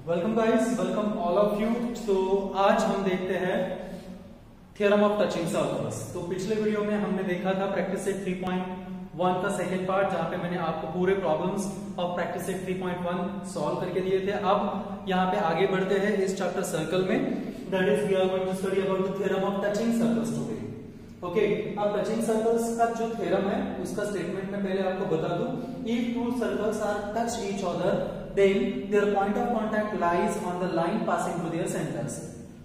Welcome guys, welcome all of you. तो आज हम देखते हैं थ्योरम ऑफ टचिंग सर्कल्स। तो पिछले वीडियो में हमने देखा था प्रैक्टिस सेट 3.1 का सेकंड पार्ट, जहां पे मैंने आपको पूरे problems of practice set 3.1 solve करके दिए थे। अब यहाँ पे आगे बढ़ते हैं इस चैप्टर सर्कल में, that is we are going to study about the theorem of touching circles today. Okay, अब टचिंग सर्कल्स का जो थ्योरम है उसका स्टेटमेंट में पहले आपको बता दूं। If two circles are touch each other then their point of contact lies on the line passing through their centers।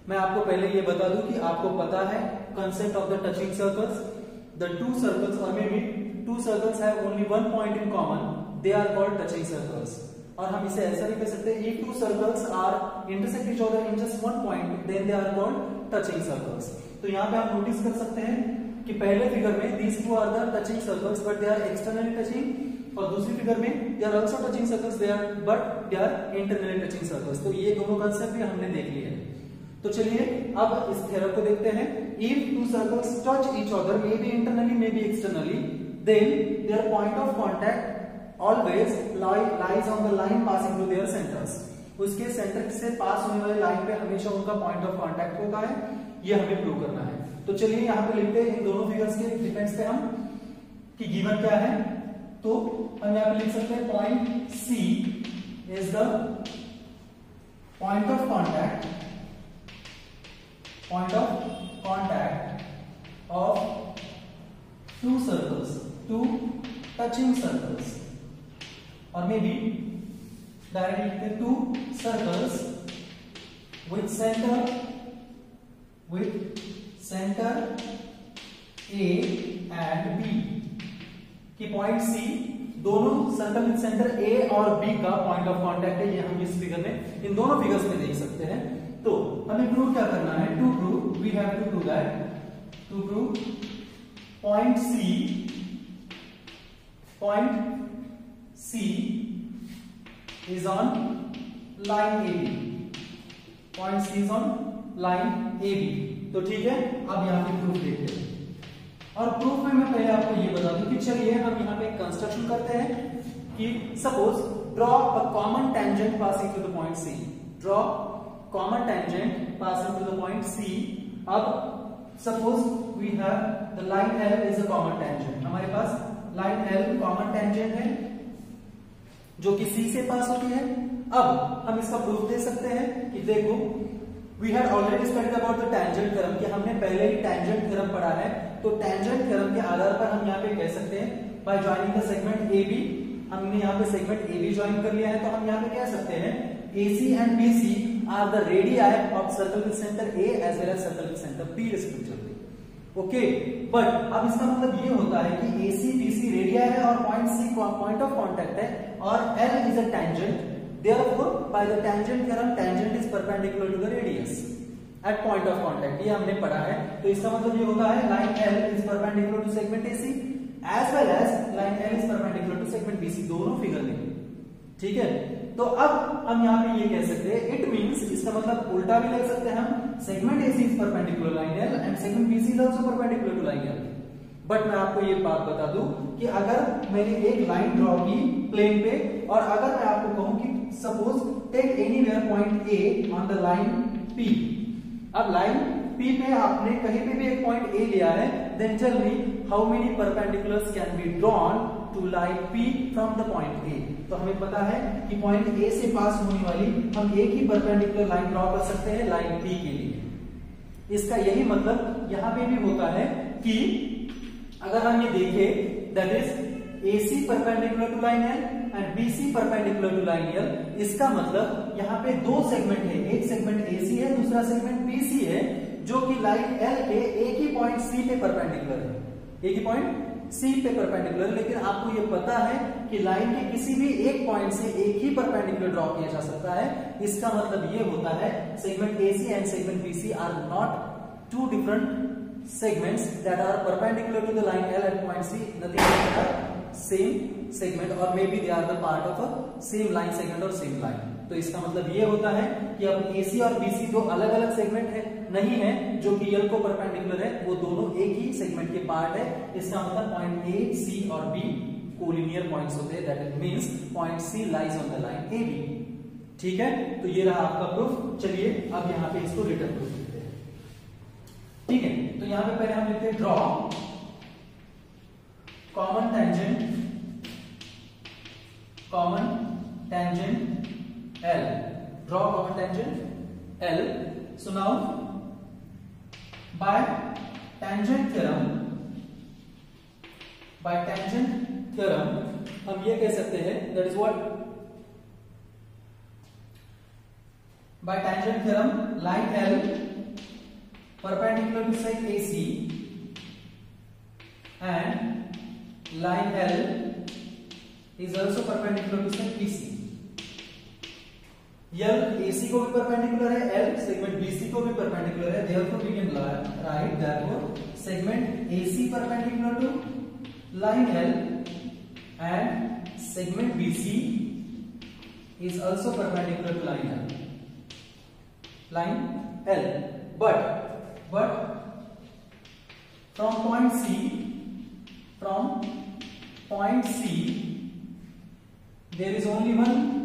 मैं आपको पहले ये बता दूं कि आपको पता है concept of the touching circles। The two circles or maybe two circles have only one point in common, they are called touching circles। और हम इसे ऐसा भी कह सकते हैं, if two circles are intersect each other in just one point, then they are called touching circles। तो यहाँ पे आप नोटिस कर सकते हैं कि पहले फिगर में these two are the touching circles but they are externally touching, और दूसरी फिगर में they are also touching circles they are but they are internally touching circles। तो ये दोनों कंसेप्ट भी हमने देख लिए हैं। तो चलिए अब इस थ्योरम को देखते हैं। if two circles touch each other maybe internally maybe externally, then their point of contact always lies on the line passing through their centers। उसके सेंटर से पास होने वाली लाइन पे हमेशा उनका पॉइंट ऑफ कांटेक्ट होता है, ये हमें प्रूव करना है। तो चलिए यहाँ पे लिखते हैं इन दोनों फिगर्स के डिफरेंस पे हम कि गिवन क्या है। तो हम यहाँ पे लिख सकते हैं point C is the point of contact of two circles, two touching circles, और मे बी डायरेक्टली लिखते हैं two circles with centre A and B कि पॉइंट C दोनों सर्कल विद सेंटर A और B का पॉइंट ऑफ कांटेक्ट है। ये हम इस फिगर में, इन दोनों फिगर्स में देख सकते हैं। तो हमें प्रूव क्या करना है? To prove we have to prove that to prove point C is on line AB। पॉइंट C is on line AB। तो ठीक है, अब यहाँ पे प्रूफ देखते हैं। और प्रूफ में मैं पहले आपको ये बता दूं कि चलिए हम यहाँ पे कंस्ट्रक्शन करते हैं कि suppose draw a common tangent passing to the point C। Draw common tangent passing to the point C। अब suppose we have the line L is a common tangent. हमारे पास लाइन L कॉमन टेंजेंट है जो कि C से पास होती है। अब हम इसका प्रूफ दे सकते हैं कि देखो we had already studied about the tangent theorem, कि हमने पहले ही टेंजेंट थ्योरम पढ़ा है। तो टेंजेंट थ्योरम के आधार पर हम यहाँ पे कह सकते हैं bye joining the segment AB, हमने यहाँ पे सेगमेंट AB ज्वाइन कर लिया है, तो हम यहाँ पे कह सकते हैं AC and BC are the radii of circle with centre A as well as circle with centre B respectively. Okay, but अब इसका मतलब ये होता है कि AC BC रेडियाई है और point C point of contact है और L is a tangent. Therefore, by the tangent theorem, tangent is perpendicular to the radius at point of contact। ये हमने पढ़ा है। तो इसका मतलब ये होता है line L is perpendicular to segment AC as well as line L is perpendicular to segment BC, दोनों फिगर में। ठीक है, तो अब हम यहाँ पे ये कह सकते हैं इट मीन्स, इसका मतलब उल्टा भी ले सकते हैं हम, segment AC is perpendicular line L and segment BC is also perpendicular to line L। But मैं आपको ये बात बता दूं कि अगर मैंने एक लाइन ड्रॉ की प्लेन पे और अगर मैं आपको कहूं कि suppose take anywhere point A on the line P। अब लाइन P पे आपने कहीं पे भी एक पॉइंट A लिया है, then tell me how many perpendiculars can be drawn to line P from the point A। तो हमें पता है कि पॉइंट A से पास होने वाली हम एक ही परपेंडिकुलर लाइन ड्रॉ कर सकते हैं लाइन P के लिए। इसका यही मतलब यहाँ पे भी होता है कि अगर हम ये देखें that is AC perpendicular to line L and BC perpendicular to line L, इसका मतलब यहाँ पे दो सेगमेंट है, एक सेगमेंट AC है, दूसरा सेगमेंट BC है, जो कि लाइन L पे एक ही पॉइंट C पे परपेंडिकुलर है, एक ही पॉइंट C पे परपेंडिकुलर। लेकिन आपको ये पता है कि लाइन के किसी भी एक पॉइंट से एक ही परपेंडिकुलर ड्रॉ किया जा सकता है। इसका मतलब ये होता है segment AC and segment BC are not two different segments that are perpendicular to the line L at point C, nothing but they are same segment or maybe they are the part of a same line segment or same line। तो इसका मतलब ये होता है कि अब AC और BC दो अलग अलग सेगमेंट है नहीं है जो कि L को परपेंडिकुलर है, वो दोनों एक ही सेगमेंट के पार्ट है। इसका मतलब पॉइंट A, C और B कोलिनियर पॉइंट्स होते हैं, that it means point C lies on the line AB। ठीक है, तो ये रहा आपका प्रूफ। चलिए अब यहाँ पे इसको रिटर्न प्रूफ लिखते हैं। ठीक है, तो यहाँ पे पहले हम लिखते हैं draw common tangent L, draw common tangent L। So now bye tangent theorem हम ये कह सकते हैं, that is what, by tangent theorem line L perpendicular to sec AC and line L is also perpendicular to sec BC। L AC को भी perpendicular है, L segment BC को भी perpendicular है, therefore we can write therefore segment AC perpendicular to line L and segment BC is also perpendicular to line L। but from point C there is only one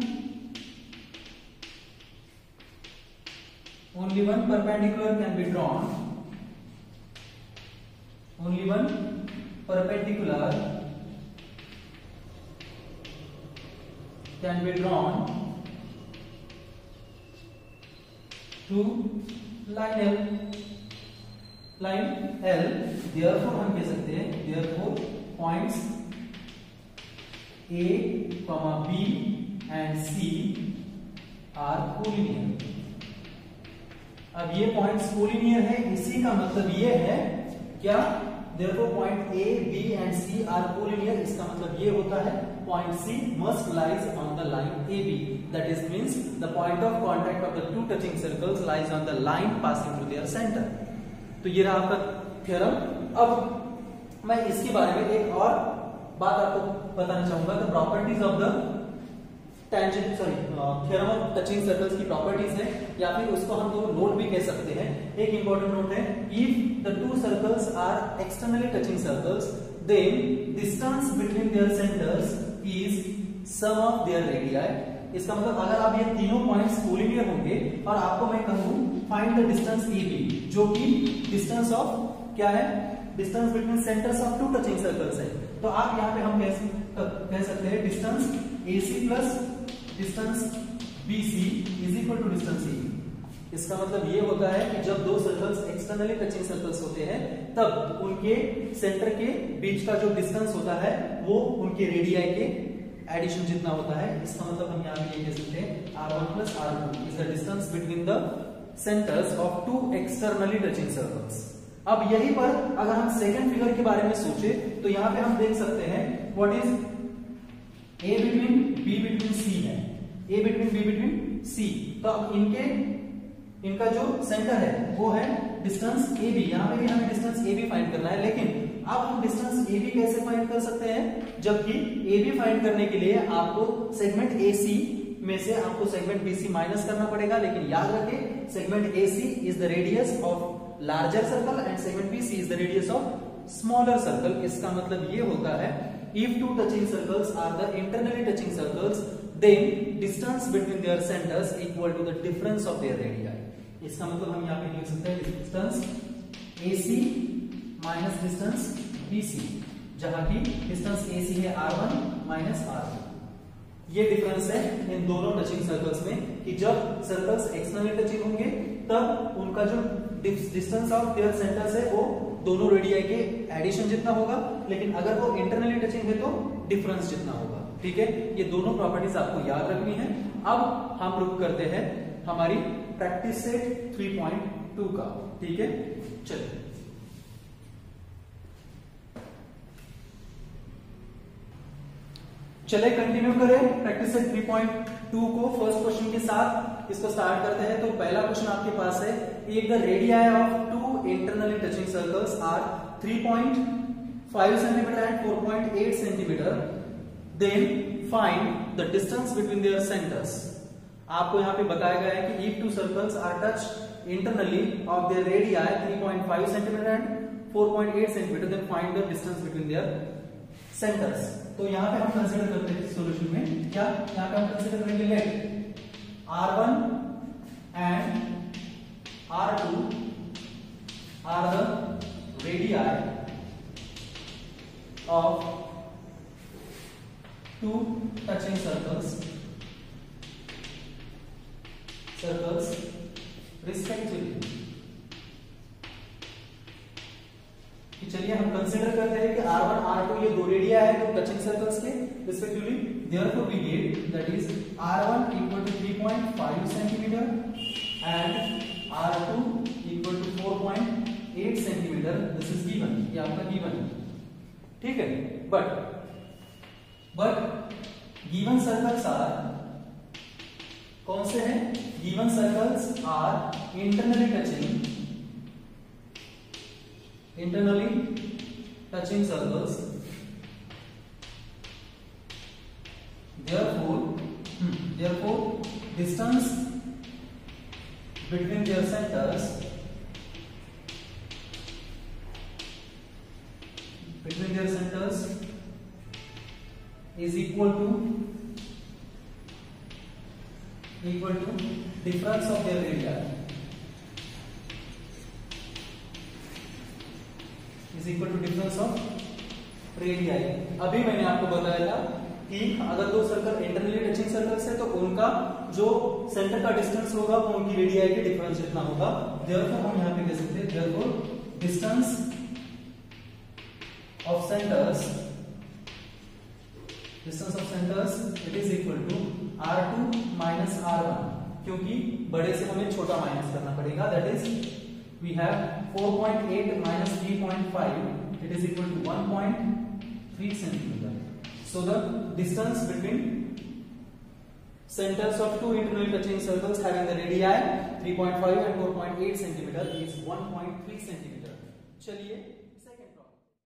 perpendicular can be drawn, only one perpendicular can be drawn to line L। therefore हम कह सकते हैं therefore points A, B and C are collinear। अब ये points collinear है, इसी का मतलब ये है क्या, therefore point A, B and C are collinear। इसका मतलब ये होता है point C must lies on the line AB, that is means the point of contact of the two touching circles lies on the line passing through their center। तो ये रहा आपका theorem. अब मैं इसके बारे में एक और बात आपको बताना चाहूंगा, the properties of the theorem of touching circles की प्रॉपर्टीज है, या फिर उसको हम दो नोट भी कह सकते हैं। एक इंपॉर्टेंट नोट है, if the two circles are externally touching circles then distance between their centres is sum of their radii. इसका मतलब अगर आप ये तीनों पॉइंट्स कोलिनियर होंगे और आपको मैं कहूं फाइंड द डिस्टेंस AB, जो कि डिस्टेंस ऑफ क्या है, distance between centres of two touching circles है, तो आप यहाँ पे हम कह सकते हैं distance AC plus distance BC is equal to distance AB। इसका मतलब ये होता है कि जब दो सर्कल्स एक्सटर्नली टचिंग सर्कल्स होते हैं तब उनके सेंटर के बीच का जो डिस्टेंस होता है वो उनके रेडियाई के एडिशन जितना होता है। इसका मतलब हम यहाँ पे ये कह सकते हैं R1 plus R2 is the distance between the centres of two externally touching circles. अब यहीं पर अगर हम सेकंड फिगर के बारे में सोचे तो यहाँ पे हम देख सकते हैं what is A between B between C है, A between B between C। तो अब इनका जो सेंटर है वो है डिस्टेंस AB। यहाँ पे भी हमें डिस्टेंस AB फाइंड करना है, लेकिन अब हम डिस्टेंस AB कैसे फाइंड कर सकते हैं, जबकि AB फाइंड करने के लिए आपको सेगमेंट AC में से आपको सेगमेंट BC माइनस करना पड़ेगा। लेकिन याद रखें segment AC is the radius of larger circle and segment BC is the radius of smaller circle. इसका मतलब ये होता है if two touching circles are the internally touching circles then distance between their centers equal to the difference of their radii। इसका मतलब हम यहाँ पे लिख सकते हैं distance AC minus distance BC, जहां की डिस्टेंस AC है R1 माइनस R2। ये डिफरेंस है इन दोनों टचिंग सर्कल्स में कि जब सर्कल्स एक्सटर्नली टचिंग होंगे तब उनका जो डिस्टेंस ऑफ देयर सेंटर्स है वो दोनों रेडियाई के एडिशन जितना होगा, लेकिन अगर वो इंटरनली टचिंग है तो डिफरेंस जितना होगा। ठीक है, ये दोनों प्रॉपर्टीज आपको याद रखनी है। अब हम प्रूव करते हैं हमारी प्रैक्टिस सेट 3.2 का। ठीक है, चलिए कंटिन्यू करें प्रैक्टिस सेट 3.2 को फर्स्ट क्वेश्चन के साथ इसको स्टार्ट करते हैं। तो पहला क्वेश्चन आपके पास है, if the radii of two internally touching circles are 3.5 cm and 4.8 cm then find the distance between their centers। आपको यहाँ पे बताया गया है कि if two circles are touched internally of their radii 3.5 cm and 4.8 cm then find the distance between their centers। तो यहाँ पे हम कंसीडर करते हैं सॉल्यूशन में क्या, यहाँ पे हम कंसीडर करेंगे लेट circles respectively. चलिए हम कंसीडर करते हैं कि R1 R2 ये दो रेडिया है तो टचिंग सर्कल्स के respectively, therefore we get that is R1 equal to 3.5 centimetre and R2 equal to 4.8 centimetre. This is given, ये आपका गिवन है, ठीक है. बट गिवन सर्कल्स आर कौन से हैं? Given circles are internally touching circles. Therefore distance between their centers is equal to difference of their radii. Is equal to difference of radii. अभी मैंने आपको बताया था कि अगर दो सर्कल इंटरनली टचिंग सर्कल्स है तो उनका जो सेंटर का डिस्टेंस होगा वो उनकी रेडियाई के डिफरेंस जितना होगा. देयरफॉर हम यहां पे कह सकते हैं therefore distance of centres it is equal to R2 minus R1, क्योंकि बड़े से हमें छोटा माइनस करना पड़ेगा. That is we have 4.8 minus 3.5, it is equal to 1.3 centimeter. So the distance between centers of two internally touching circles having the radii 3.5 and 4.8 centimeter is 1.3 centimeter. चलिए second